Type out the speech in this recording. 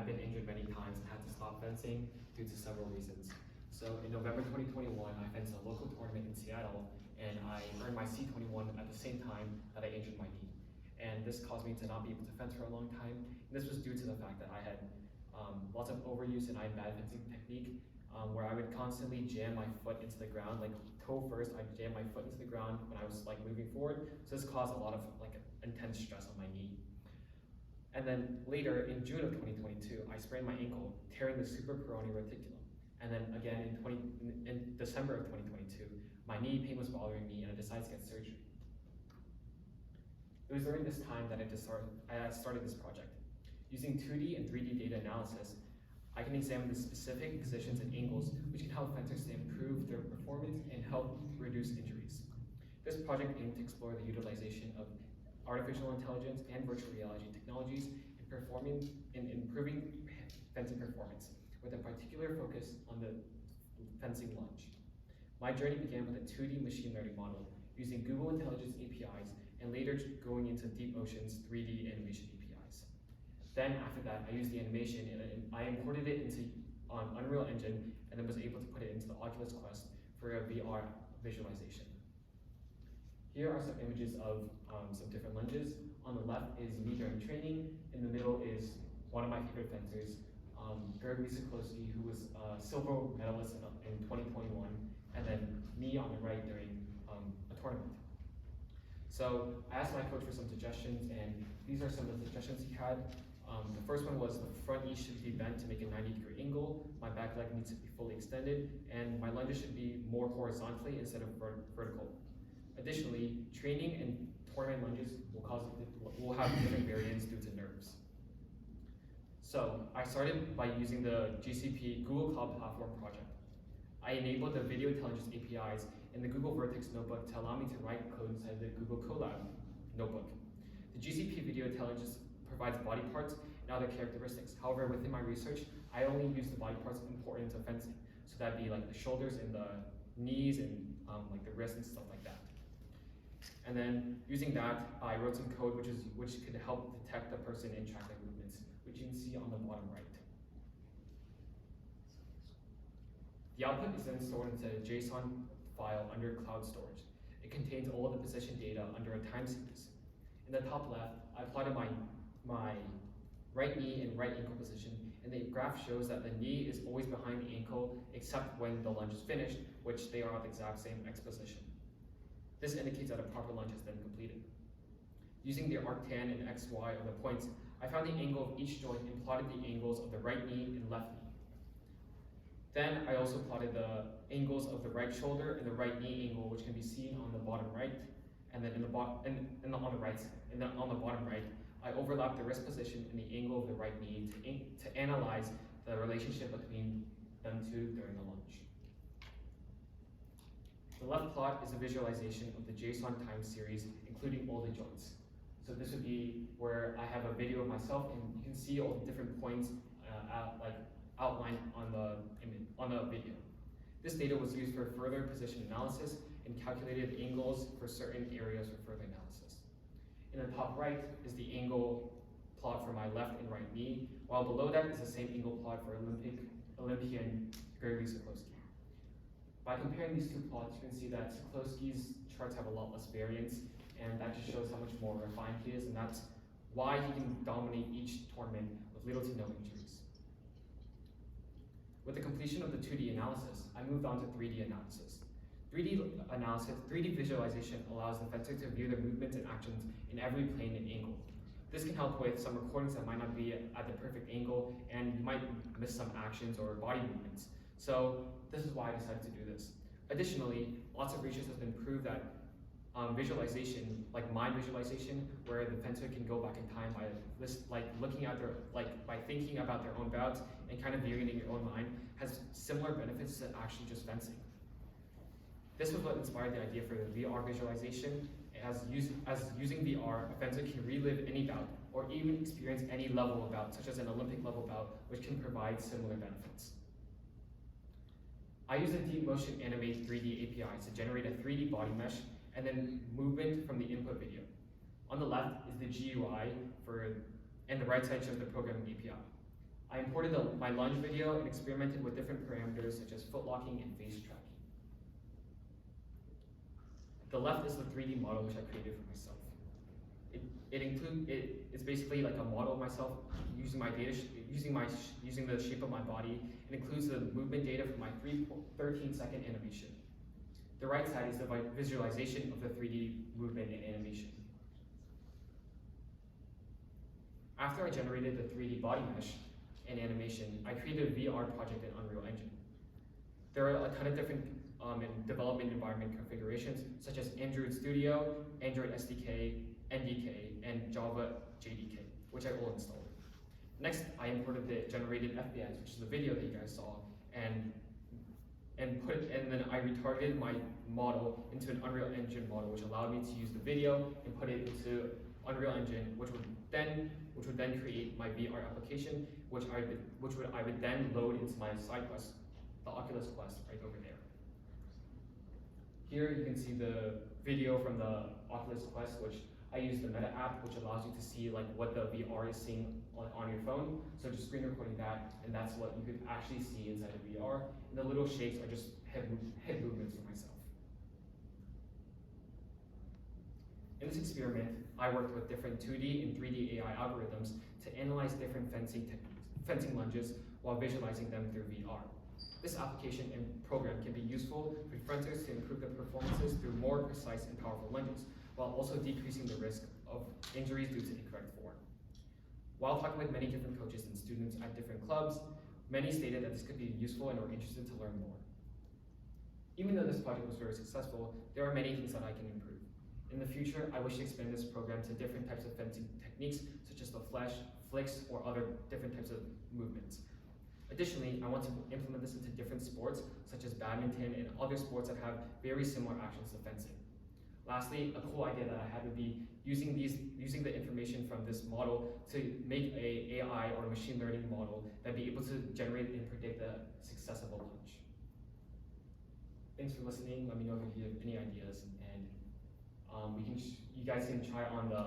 I've been injured many times and had to stop fencing due to several reasons. So in November 2021, I fenced a local tournament in Seattle, and I earned my C21 at the same time that I injured my knee. And this caused me to not be able to fence for a long time. And this was due to the fact that I had lots of overuse and I had bad fencing technique, where I would constantly jam my foot into the ground, like toe first, I'd jam my foot into the ground when I was like moving forward. So this caused a lot of like intense stress on my knee. And then later in June of 2022, I sprained my ankle, tearing the supraperoneal reticulum. And then again in December of 2022, my knee pain was bothering me and I decided to get surgery. It was during this time that I started this project. Using 2D and 3D data analysis, I can examine the specific positions and angles which can help fencers to improve their performance and help reduce injuries. This project aimed to explore the utilization of artificial intelligence and virtual reality technologies in improving fencing performance, with a particular focus on the fencing lunge. My journey began with a 2D machine learning model using Google Intelligence APIs and later going into Deepmotion's 3D animation APIs. Then after that, I used the animation and I imported it into Unreal Engine and then was able to put it into the Oculus Quest for a VR visualization. Here are some images of some different lunges. On the left is me during training. In the middle is one of my favorite fencers, who was a silver medalist in 2021, and then me on the right during a tournament. So I asked my coach for some suggestions, and these are some of the suggestions he had. The first one was the front knee should be bent to make a 90-degree angle, my back leg needs to be fully extended, and my lunges should be more horizontally instead of vertical. Additionally, training and tournament lunges will have different variants due to nerves. So I started by using the GCP Google Cloud Platform project. I enabled the video intelligence APIs in the Google Vertex notebook to allow me to write code inside the Google Colab notebook. The GCP video intelligence provides body parts and other characteristics. However, within my research, I only use the body parts important to fencing. So that'd be like the shoulders and the knees and like the wrists and stuff like that. And then using that, I wrote some code which could help detect the person and track their movements, which you can see on the bottom right. The output is then stored into a JSON file under cloud storage. It contains all of the position data under a time series. In the top left, I plotted my right knee and right ankle position, and the graph shows that the knee is always behind the ankle except when the lunge is finished, which they are at the exact same X position. This indicates that a proper lunge has been completed. Using the arctan and XY of the points, I found the angle of each joint and plotted the angles of the right knee and left knee. Then I also plotted the angles of the right shoulder and the right knee angle, which can be seen on the bottom right, and then on the right, and then on the bottom right, I overlapped the wrist position and the angle of the right knee to analyze the relationship between them two during the lunge. The left plot is a visualization of the JSON time series, including all the joints. So this would be where I have a video of myself, and you can see all the different points outlined on the video. This data was used for further position analysis and calculated angles for certain areas for further analysis. In the top right is the angle plot for my left and right knee, while below that is the same angle plot for Olympian Gregory Sokolowski. By comparing these two plots, you can see that Sokolowski's charts have a lot less variance, and that just shows how much more refined he is, and that's why he can dominate each tournament with little to no injuries. With the completion of the 2D analysis, I moved on to 3D analysis. 3D visualization allows the fencer to view their movements and actions in every plane and angle. This can help with some recordings that might not be at the perfect angle, and you might miss some actions or body movements. So this is why I decided to do this. Additionally, lots of research has been proved that visualization, like mind visualization, where the fencer can go back in time by thinking about their own bouts and kind of viewing it in your own mind, has similar benefits to actually just fencing. This was what inspired the idea for the VR visualization. As using VR, a fencer can relive any bout or even experience any level of bout, such as an Olympic level bout, which can provide similar benefits. I use the Deepmotion Animate 3D API to generate a 3D body mesh and then movement from the input video. On the left is the GUI and the right side shows the programming API. I imported my lunge video and experimented with different parameters such as foot locking and face tracking. The left is the 3D model which I created for myself. It's basically like a model of myself using my data, using the shape of my body. It includes the movement data from my 13-second animation. The right side is the visualization of the 3D movement and animation. After I generated the 3D body mesh and animation, I created a VR project in Unreal Engine. There are a ton of different development environment configurations, such as Android Studio, Android SDK, NDK, and Java JDK, which I all installed. Next, I imported the generated FBIs, which is the video that you guys saw, and then I retargeted my model into an Unreal Engine model, which allowed me to use the video and put it into Unreal Engine, which would then create my VR application, which I would then load into my side quest, the Oculus Quest, right over there. Here you can see the video from the Oculus Quest, which I use the Meta app, which allows you to see like what the VR is seeing on your phone. So just screen recording that, and that's what you could actually see inside of VR. And the little shakes are just head movements for myself. In this experiment, I worked with different 2D and 3D AI algorithms to analyze different fencing lunges while visualizing them through VR. This application and program can be useful for fencers to improve their performances through more precise and powerful lunges, while also decreasing the risk of injuries due to incorrect form. While talking with many different coaches and students at different clubs, many stated that this could be useful and are interested to learn more. Even though this project was very successful, there are many things that I can improve. In the future, I wish to expand this program to different types of fencing techniques, such as the flesh, flicks, or other different types of movements. Additionally, I want to implement this into different sports, such as badminton and other sports that have very similar actions to fencing. Lastly, a cool idea that I had would be using the information from this model to make a AI or machine learning model that'd be able to generate and predict the success of a lunge. Thanks for listening. Let me know if you have any ideas, and you guys can try on the